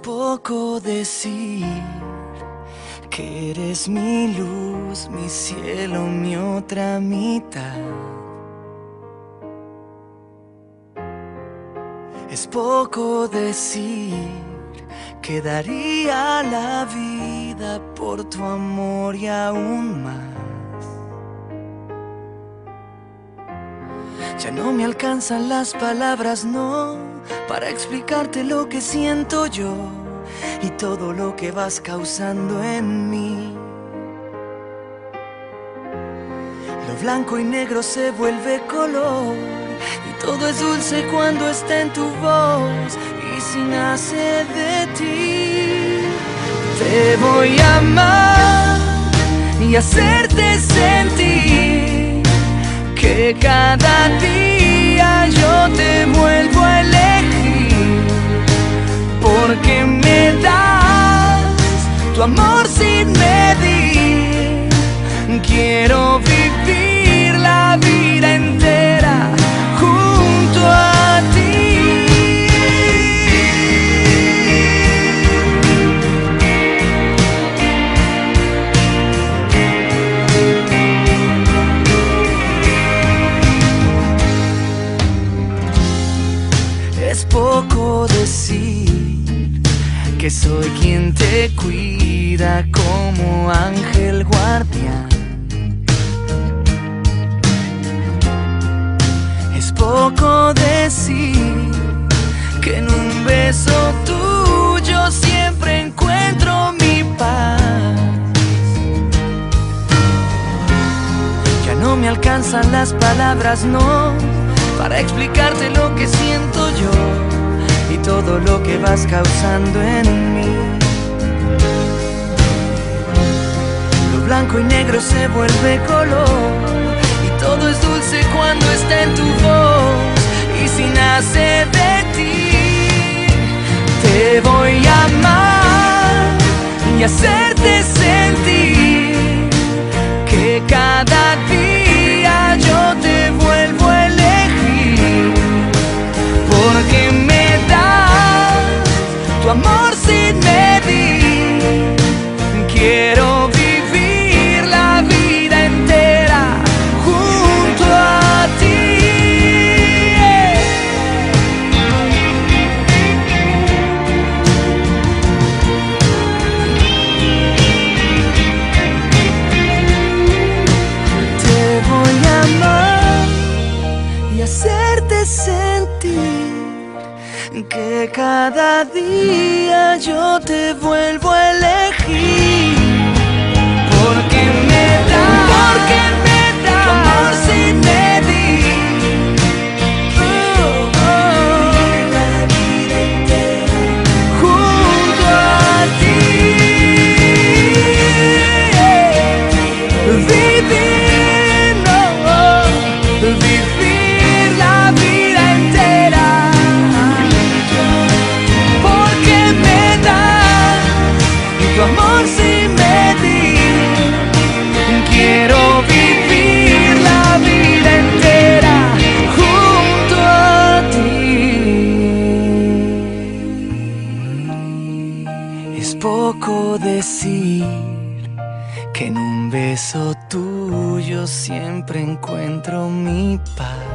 poco decir que eres mi luz, mi cielo, mi otra mitad. Es poco decir que daría la vida por tu amor y aún más. Ya no me alcanzan las palabras, no, para explicarte lo que siento yo y todo lo que vas causando en mí. Lo blanco y negro se vuelve color y todo es dulce cuando está en tu voz y si nace de ti. Te voy a amar y hacerte sentir que cada día yo te vuelvo a elegir, porque me das tu amor sin medir. Quiero vivir la vida entera junto a ti. Es poco decir que soy quien te cuida como ángel guardián. Es poco decir que en un beso tuyo siempre encuentro mi paz. Ya no me alcanzan las palabras, no, para explicarte lo que siento yo y todo lo que vas causando en mí. Lo blanco y negro se vuelve color y todo es dulce cuando está en tu voz y si nace de ti. Te voy a amar y hacerte sentir que cada día yo te vuelvo a elegir, porque me das tu amor sin medir. Quiero vivir la vida entera junto a ti. Te voy a amar y hacerte sentir que cada día yo te vuelvo a elegir, porque me das tu amor sin medir. La vida entera junto a ti. Vivir la vida entera, porque me das tu amor sin medir. Quiero vivir la vida entera junto a ti. Es poco decir que en un beso tuyo siempre encuentro mi paz.